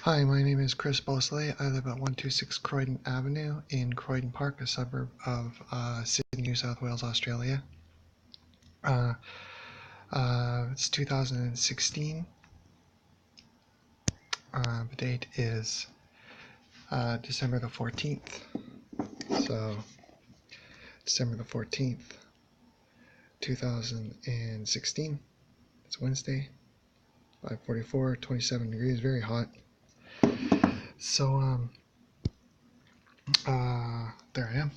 Hi, my name is Chris Bosley. I live at 126 Croydon Avenue in Croydon Park, a suburb of Sydney, New South Wales, Australia. Uh, it's 2016. The date is December the 14th. So, December the 14th, 2016. It's Wednesday, 5:44, 27 degrees, very hot. So, there I am.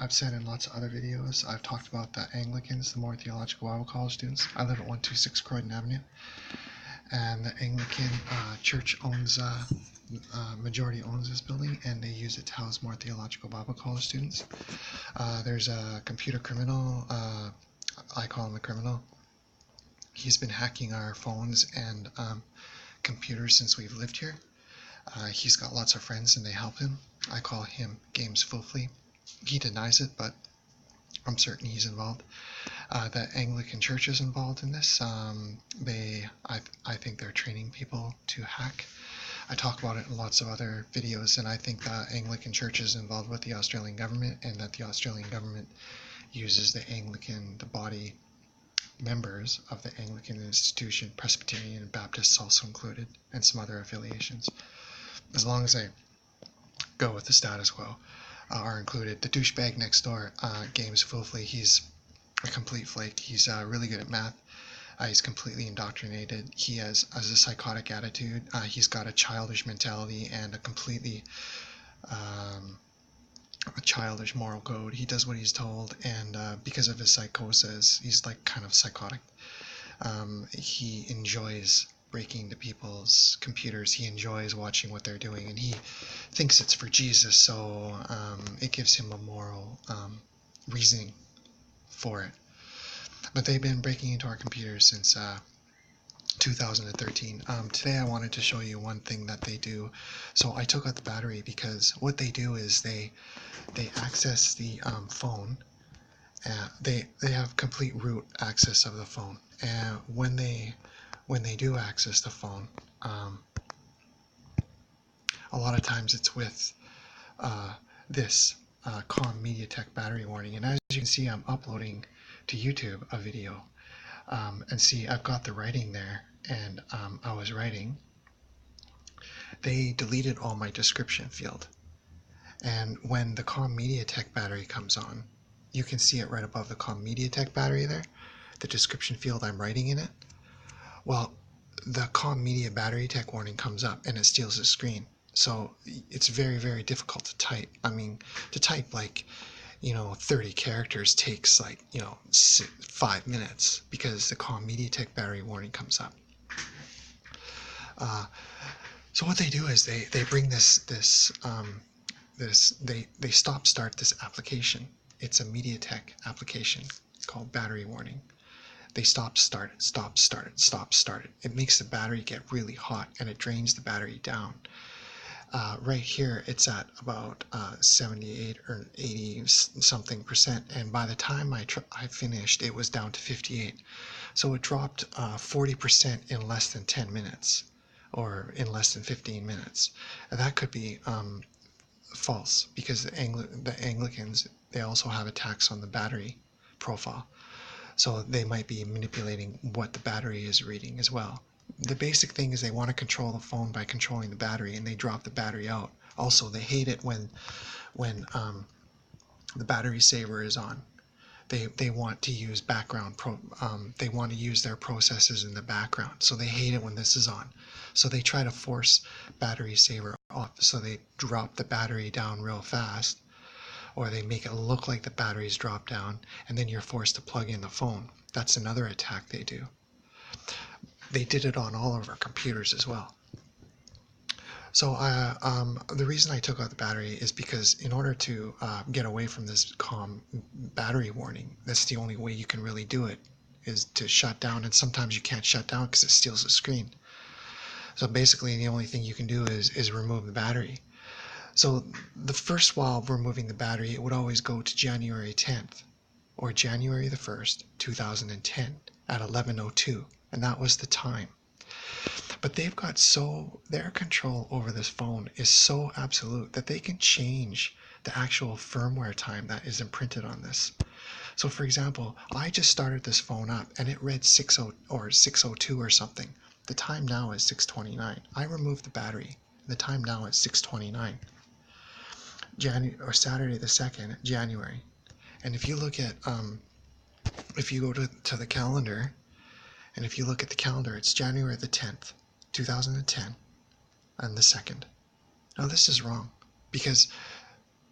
I've said in lots of other videos, I've talked about the Anglicans, the more theological Bible college students. I live at 126 Croydon Avenue, and the Anglican Church majority owns this building, and they use it to house more theological Bible college students. There's a computer criminal, I call him a criminal. He's been hacking our phones and computers since we've lived here. He's got lots of friends and they help him. I call him Games Foofly. He denies it, but I'm certain he's involved. The Anglican Church is involved in this. I think they're training people to hack. I talk about it in lots of other videos, and I think the Anglican Church is involved with the Australian government, and that the Australian government uses the body members of the Anglican institution, Presbyterian and Baptists also included, and some other affiliations. As long as they go with the status quo, are included. The douchebag next door, Games Foofly, he's a complete flake. He's really good at math. He's completely indoctrinated. He has a psychotic attitude. He's got a childish mentality and a completely a childish moral code. He does what he's told, and because of his psychosis, he's like kind of psychotic. He enjoys breaking into people's computers. He enjoys watching what they're doing, and he thinks it's for Jesus, so it gives him a moral reasoning for it. But they've been breaking into our computers since 2013. Today I wanted to show you one thing that they do. So I took out the battery because what they do is they access the phone. They have complete root access of the phone, and when they do access the phone, a lot of times it's with this COM MediaTek battery warning. And as you can see, I'm uploading to YouTube a video, and see, I've got the writing there, and I was writing. They deleted all my description field, and when the COM MediaTek battery comes on, you can see it right above the COM MediaTek battery there, the description field I'm writing in it. Well, the COM Media Battery Tech warning comes up and it steals the screen. So it's very, very difficult to type. I mean, to type like, 30 characters takes like, 5 minutes because the COM Media Tech battery warning comes up. So what they do is they bring they start this application. It's a MediaTek application called Battery Warning. They stop, start it, stop, start it, stop, start it. It makes the battery get really hot and it drains the battery down. Right here, it's at about 78 or 80 something percent, and by the time I finished, it was down to 58. So it dropped 40% in less than 10 minutes, or in less than 15 minutes. And that could be false, because the Anglicans, they also have attacks on the battery profile. So they might be manipulating what the battery is reading as well. The basic thing is they want to control the phone by controlling the battery, and they drop the battery out. Also, they hate it when the battery saver is on. They want to use they want to use their processes in the background, so they hate it when this is on. So they try to force battery saver off, so they drop the battery down real fast, or they make it look like the batteries drop down, and then you're forced to plug in the phone. That's another attack they do. They did it on all of our computers as well. So the reason I took out the battery is because in order to get away from this COM battery warning, that's the only way you can really do it, is to shut down. And sometimes you can't shut down because it steals the screen. So basically the only thing you can do is remove the battery. So the first while removing the battery, it would always go to January 10th or January the 1st, 2010 at 11:02. and that was the time. But they've got their control over this phone is so absolute that they can change the actual firmware time that is imprinted on this. So for example, I just started this phone up and it read 60 or 602 or something. The time now is 6:29. I removed the battery. The time now is 6:29. Saturday the 2nd, January. And if you look at if you go to the calendar, and if you look at the calendar, it's January the 10th, 2010, and the 2nd. Now this is wrong, because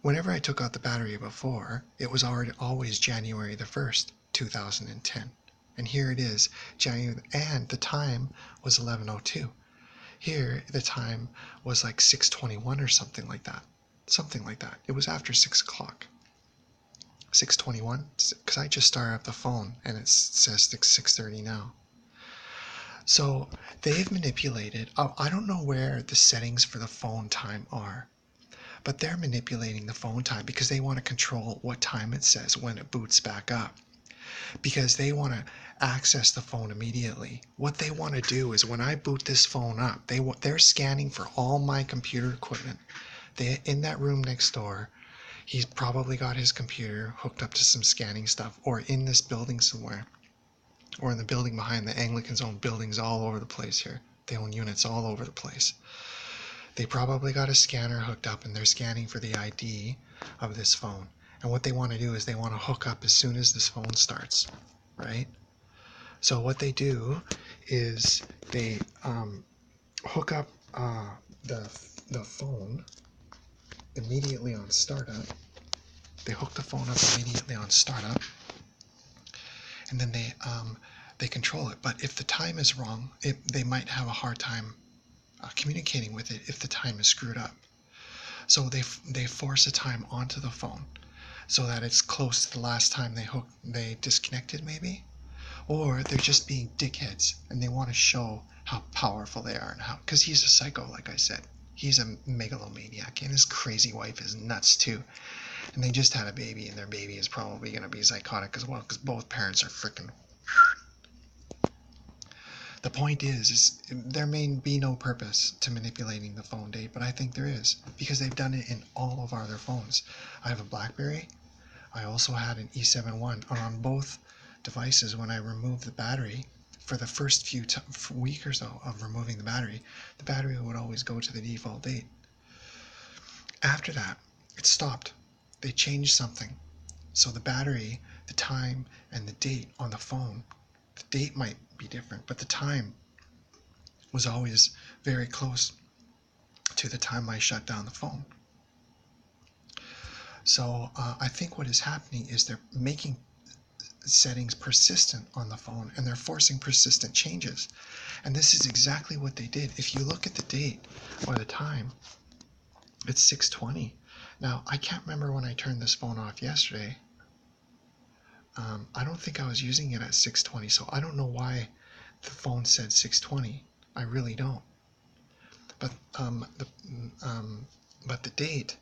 whenever I took out the battery before, it was always January the 1st, 2010. And here it is, January, and the time was 11:02. Here, the time was like 6:21 or something like that. Something like that. It was after 6 o'clock. 6:21, because I just started up the phone and it says 6:30 now. So they've manipulated, I don't know where the settings for the phone time are, but they're manipulating the phone time because they want to control what time it says when it boots back up, because they want to access the phone immediately. What they want to do is when I boot this phone up, they're scanning for all my computer equipment. In that room next door, he's probably got his computer hooked up to some scanning stuff, or in this building somewhere, or in the building behind. The Anglicans own buildings all over the place here. They own units all over the place. They probably got a scanner hooked up and they're scanning for the ID of this phone. And what they want to do is they want to hook up as soon as this phone starts, right? So what they do is they hook up the phone immediately on startup. They hook the phone up immediately on startup, and then they control it. But if the time is wrong, they might have a hard time communicating with it if the time is screwed up. So they force a time onto the phone so that it's close to the last time they disconnected, maybe, or they're just being dickheads and they want to show how powerful they are, and how, because he's a psycho, like I said. He's a megalomaniac, and his crazy wife is nuts too. And they just had a baby, and their baby is probably going to be psychotic as well, because both parents are freaking. The point is there may be no purpose to manipulating the phone date, but I think there is, because they've done it in all of our other phones. I have a BlackBerry. I also had an E71, and on both devices, when I removed the battery, for the first week or so of removing the battery would always go to the default date. After that, it stopped. They changed something. So the battery, the time, and the date on the phone, the date might be different, but the time was always very close to the time I shut down the phone. So I think what is happening is they're making settings persistent on the phone, and they're forcing persistent changes. And this is exactly what they did. If you look at the date or the time, it's 6:20. Now, I can't remember when I turned this phone off yesterday. I don't think I was using it at 6:20, so I don't know why the phone said 6:20. I really don't. But the date,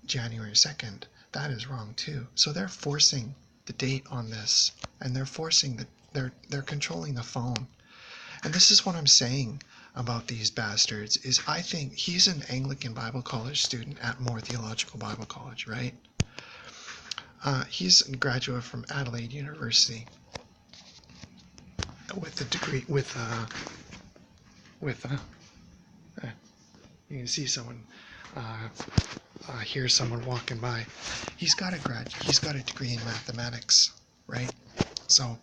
January 2nd, that is wrong too. So they're forcing the date on this, and they're forcing they're controlling the phone. And this is what I'm saying about these bastards, is I think he's an Anglican Bible College student at Moore Theological Bible College, right? He's a graduate from Adelaide University with a degree you can see someone hear someone walking by. He's got a degree in mathematics, right? So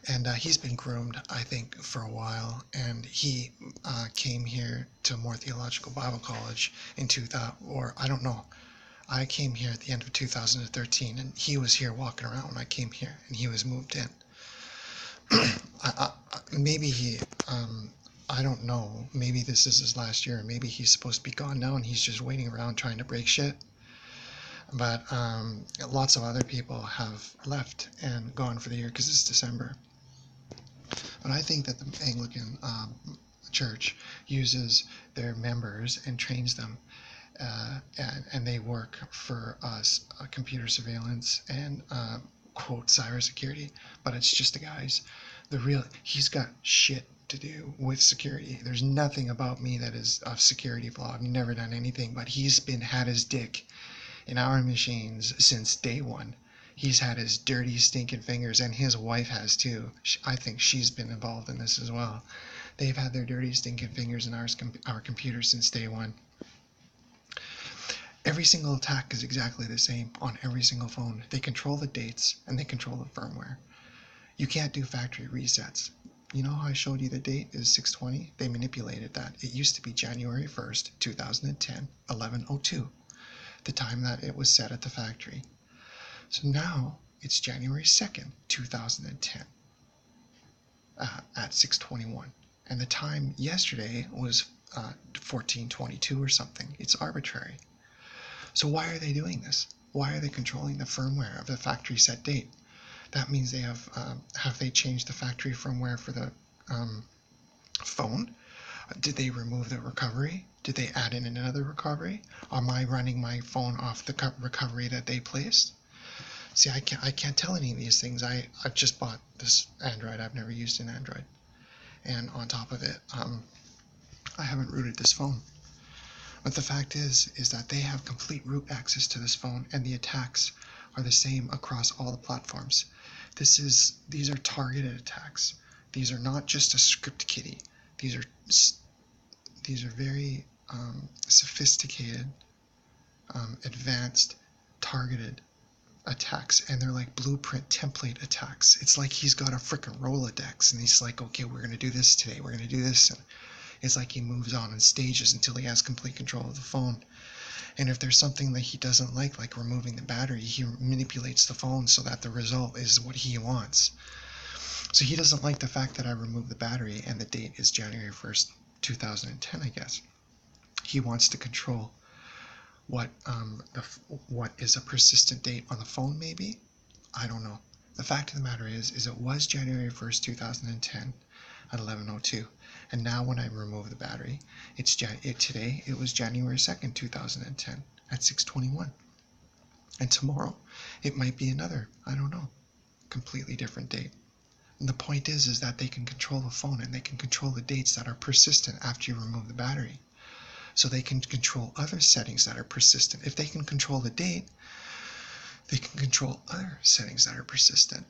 and he's been groomed, I think, for a while, and he came here to Moore Theological Bible College in 2000, or I don't know. I came here at the end of 2013, and he was here walking around when I came here, and he was moved in. Maybe he, I don't know, maybe this is his last year, maybe he's supposed to be gone now, and he's just waiting around trying to break shit. But lots of other people have left and gone for the year because it's December. But I think that the Anglican Church uses their members and trains them, and they work for us, computer surveillance and quote cybersecurity, but it's just the guys. He's got shit to do with security. There's nothing about me that is a security flaw. I've never done anything, but he's had his dick in our machines since day one. He's had his dirty, stinking fingers, and his wife has too. I think she's been involved in this as well. They've had their dirty, stinking fingers in our computer since day one. Every single attack is exactly the same on every single phone. They control the dates and they control the firmware. You can't do factory resets. You know how I showed you the date is 6/20? They manipulated that. It used to be January 1st, 2010, 11:02, the time that it was set at the factory. So now it's January 2nd, 2010, at 6:21. And the time yesterday was 14:22 or something. It's arbitrary. So why are they doing this? Why are they controlling the firmware of the factory set date? That means they have they changed the factory firmware for the phone? Did they remove the recovery? Did they add in another recovery? Am I running my phone off the recovery that they placed? See, I can't tell any of these things. I've just bought this Android. I've never used an Android. And on top of it, I haven't rooted this phone. But the fact is that they have complete root access to this phone, and the attacks are the same across all the platforms. These are targeted attacks. These are not just a script kiddie. These are very sophisticated, advanced, targeted attacks, and they're like blueprint template attacks. It's like he's got a frickin' Rolodex, and he's like, okay, we're gonna do this today. We're gonna do this, and it's like he moves on in stages until he has complete control of the phone. And if there's something that he doesn't like removing the battery, he manipulates the phone so that the result is what he wants. So he doesn't like the fact that I removed the battery and the date is January 1st, 2010, I guess. He wants to control what is a persistent date on the phone, maybe? I don't know. The fact of the matter is it was January 1st, 2010 at 11:02. And now when I remove the battery, today it was January 2nd, 2010 at 6:21. And tomorrow it might be another, I don't know, completely different date. And the point is that they can control the phone and they can control the dates that are persistent after you remove the battery. So they can control other settings that are persistent. If they can control the date, they can control other settings that are persistent.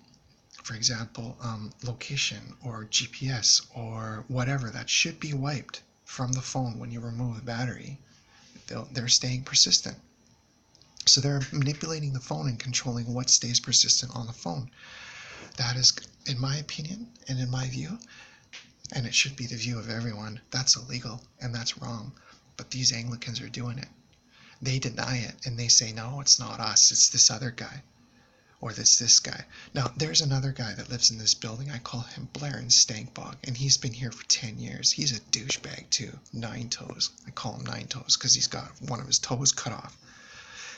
For example, location or GPS or whatever that should be wiped from the phone when you remove the battery. They're staying persistent. So they're manipulating the phone and controlling what stays persistent on the phone. That is, in my opinion and in my view, and it should be the view of everyone, that's illegal and that's wrong. But these Anglicans are doing it. They deny it and they say, no, it's not us, it's this other guy. Or this guy. Now, there's another guy that lives in this building. I call him Blair and Stankbog, and he's been here for 10 years. He's a douchebag, too. 9 toes. I call him 9 toes because he's got one of his toes cut off.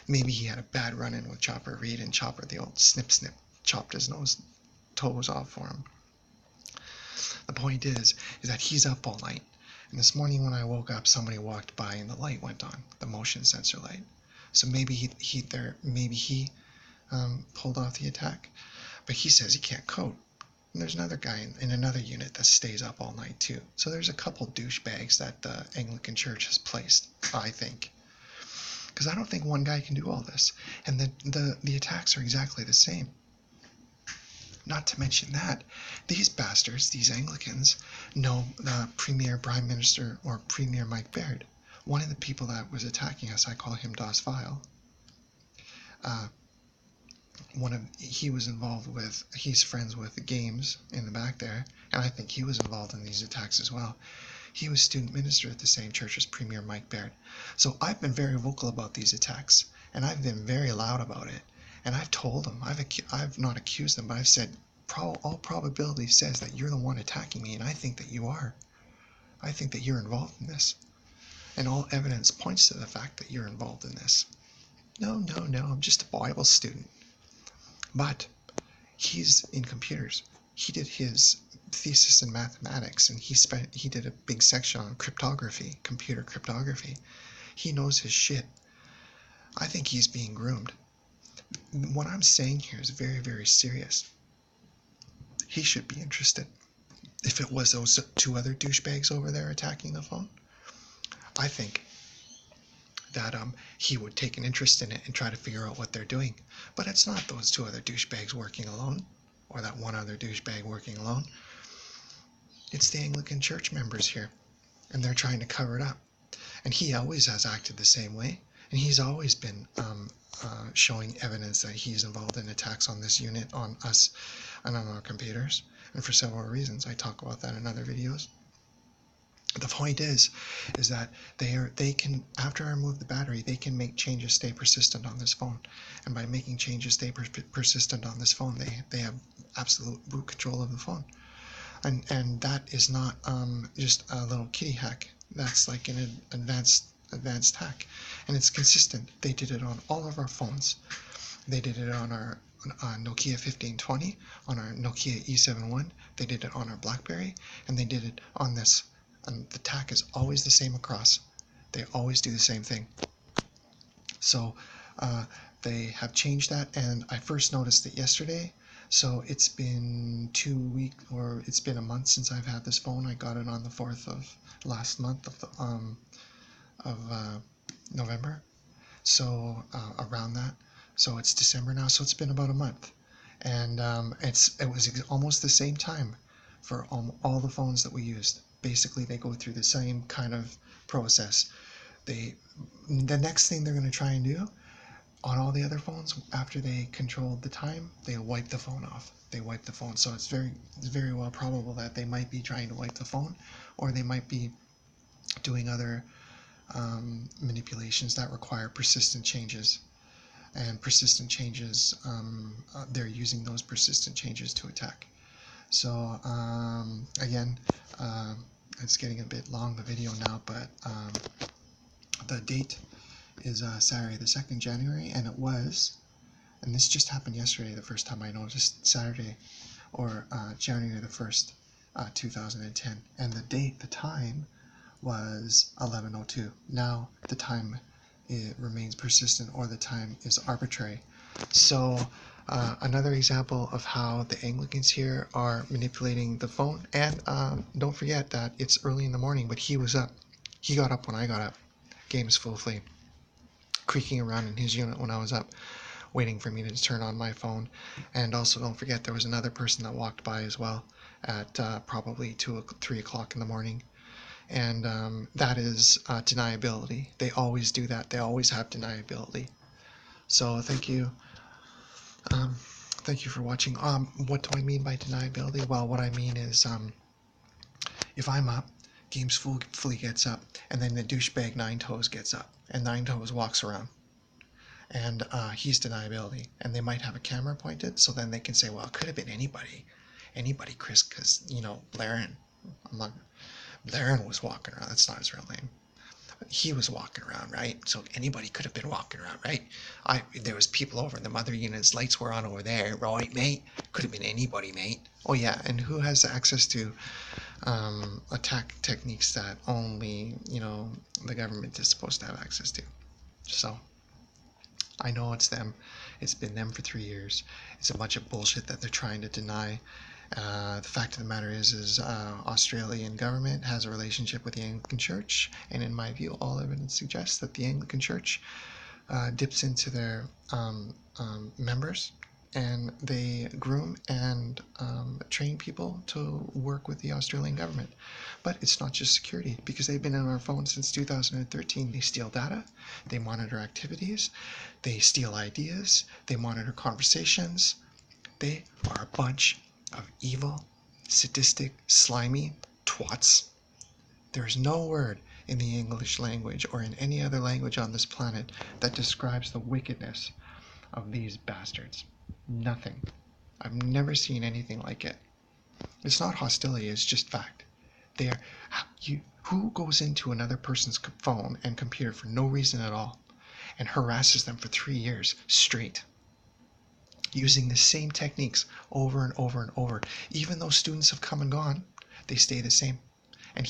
Maybe he had a bad run-in with Chopper Reed, and Chopper, the old snip, chopped his toes off for him. The point is that he's up all night. And this morning when I woke up, somebody walked by and the light went on, the motion sensor light. So maybe he pulled off the attack, but he says he can't code. And there's another guy in another unit that stays up all night too. So there's a couple douchebags that the Anglican Church has placed, I think. Because I don't think one guy can do all this. And the attacks are exactly the same. Not to mention that these bastards, these Anglicans, know the Premier Prime Minister or Premier Mike Baird. One of the people that was attacking us, I call him Das Vile. He's friends with the Games in the back there, and I think he was involved in these attacks as well. He was student minister at the same church as Premier Mike Baird. So I've been very vocal about these attacks, and I've been very loud about it. And I've told them, I've not accused them, but I've said, all probability says that you're the one attacking me, and I think that you are. I think that you're involved in this. And all evidence points to the fact that you're involved in this. No, I'm just a Bible student. But he's in computers. He did his thesis in mathematics, and he did a big section on cryptography, computer cryptography. He knows his shit. I think he's being groomed. What I'm saying here is very, very serious. he should be interested. If it was those two other douchebags over there attacking the phone, I think that he would take an interest in it and try to figure out what they're doing. But it's not those two other douchebags working alone, or that one other douchebag working alone. It's the Anglican Church members here, and they're trying to cover it up. And he always has acted the same way, and he's always been showing evidence that he's involved in attacks on this unit, on us, and on our computers, and for several reasons. I talk about that in other videos. The point is that they can, after I remove the battery, they can make changes stay persistent on this phone. And by making changes stay persistent on this phone, they have absolute root control of the phone. And that is not just a little kitty hack. That's like an advanced hack. And it's consistent. They did it on all of our phones. They did it on our Nokia 1520, on our Nokia E71. They did it on our BlackBerry, and they did it on this. And the attack is always the same across. They always do the same thing. So they have changed that, and I first noticed it yesterday. So it's been 2 weeks, or it's been a month since I've had this phone. I got it on the 4th of last month of November. So around that. So it's December now. So it's been about a month, and it was almost the same time for all the phones that we used. Basically, they go through the same kind of process. The next thing they're going to try and do on all the other phones, after they controlled the time, they wipe the phone off. They wipe the phone. So it's very well probable that they might be trying to wipe the phone, or they might be doing other manipulations that require persistent changes. And persistent changes, they're using those persistent changes to attack. So again, it's getting a bit long, the video now, but the date is Saturday the 2nd January, and it was, and this just happened yesterday, the first time I noticed, Saturday, or January the 1st, 2010, and the time was 11:02. Now the time, it remains persistent, or the time is arbitrary. So another example of how the Anglicans here are manipulating the phone. And don't forget that it's early in the morning, but he was up. He got up when I got up. Game's full flame, creaking around in his unit when I was up, waiting for me to turn on my phone. And also don't forget there was another person that walked by as well at probably 2 or 3 o'clock in the morning. And that is deniability. They always do that. They always have deniability. So thank you. Thank you for watching. What do I mean by deniability? Well, what I mean is, if I'm up, Games fully gets up, and then the douchebag Nine Toes gets up, and Nine Toes walks around, and he's deniability. And they might have a camera pointed, so then they can say, well, it could have been anybody, Chris, because, Blaren was walking around. That's not his real name. He was walking around, right? So anybody could have been walking around, right? There was people over in the mother units. Lights were on over there, right, mate? Could have been anybody, mate. Oh yeah, and who has access to attack techniques that only the government is supposed to have access to? So I know it's them. It's been them for 3 years. It's a bunch of bullshit that they're trying to deny. The fact of the matter is Australian government has a relationship with the Anglican Church, and in my view, all evidence suggests that the Anglican Church dips into their members, and they groom and train people to work with the Australian government. But it's not just security, because they've been on our phones since 2013. They steal data, they monitor activities, they steal ideas, they monitor conversations. They are a bunch of evil, sadistic, slimy twats. There's no word in the English language or in any other language on this planet that describes the wickedness of these bastards. Nothing. I've never seen anything like it. It's not hostility, it's just fact. Who goes into another person's phone and computer for no reason at all and harasses them for 3 years straight, using the same techniques over and over and over? Even though students have come and gone, they stay the same. And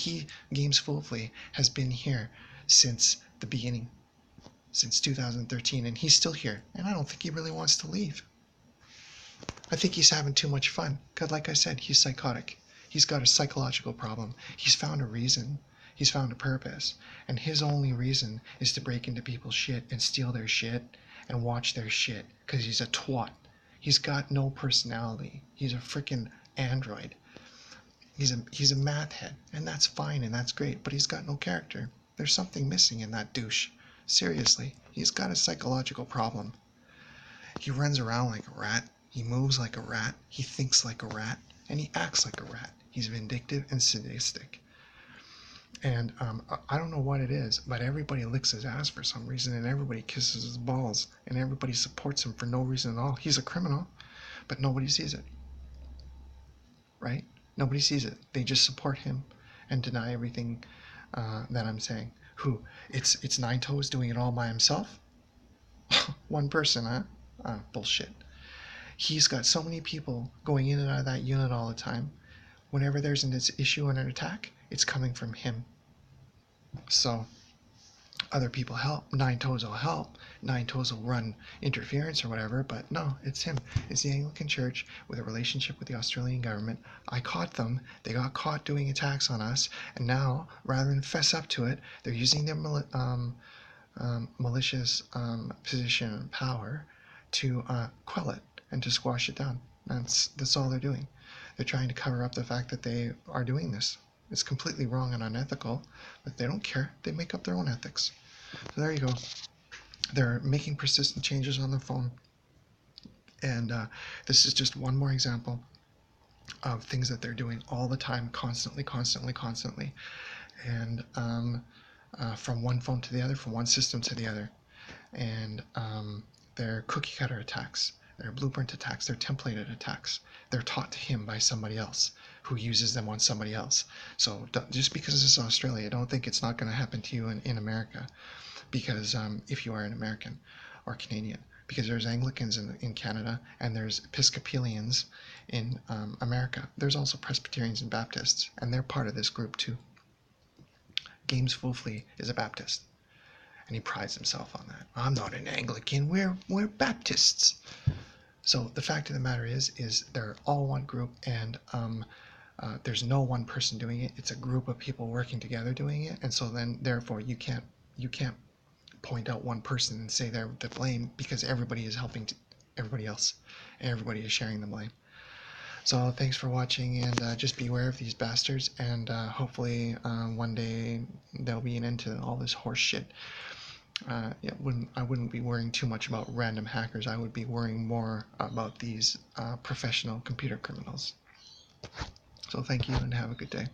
Games Fulfully, has been here since the beginning, since 2013, and he's still here. And I don't think he really wants to leave. I think he's having too much fun. Because, like I said, he's psychotic. He's got a psychological problem. He's found a reason. He's found a purpose. And his only reason is to break into people's shit and steal their shit and watch their shit. Because he's a twat. He's got no personality. He's a freaking android. He's a math head. And that's fine and that's great. But he's got no character. There's something missing in that douche. Seriously. He's got a psychological problem. He runs around like a rat. He moves like a rat, he thinks like a rat, and he acts like a rat. He's vindictive and sadistic. And I don't know what it is, but everybody licks his ass for some reason, and everybody kisses his balls, and everybody supports him for no reason at all. He's a criminal, but nobody sees it. Right? Nobody sees it. They just support him and deny everything that I'm saying. Who? It's Nine Toes doing it all by himself? One person, huh? Bullshit. He's got so many people going in and out of that unit all the time. Whenever there's an issue and an attack, it's coming from him. So other people help. Nine Toes will help. Nine Toes will run interference or whatever, but no, it's him. It's the Anglican Church with a relationship with the Australian government. I caught them. They got caught doing attacks on us, and now, rather than fess up to it, they're using their malicious position and power to quell it and to squash it down. That's all they're doing. They're trying to cover up the fact that they are doing this. It's completely wrong and unethical, but they don't care. They make up their own ethics. So there you go. They're making persistent changes on the phone. And this is just one more example of things that they're doing all the time, constantly. And from one phone to the other, from one system to the other. And they're cookie cutter attacks. They're blueprint attacks. They're templated attacks. They're taught to him by somebody else who uses them on somebody else. So just because this is Australia, don't think it's not going to happen to you in America. Because if you are an American or Canadian. Because there's Anglicans in Canada and there's Episcopalians in America. There's also Presbyterians and Baptists. And they're part of this group too. James Foofley is a Baptist. And he prides himself on that. I'm not an Anglican, we're Baptists. So the fact of the matter is they're all one group, and there's no one person doing it. It's a group of people working together doing it, and so then therefore you can't point out one person and say they're to blame, because everybody is helping everybody else, and everybody is sharing the blame. So thanks for watching, and just beware of these bastards, and hopefully one day there'll be an end to all this horse shit. I wouldn't be worrying too much about random hackers. I would be worrying more about these professional computer criminals. So thank you and have a good day.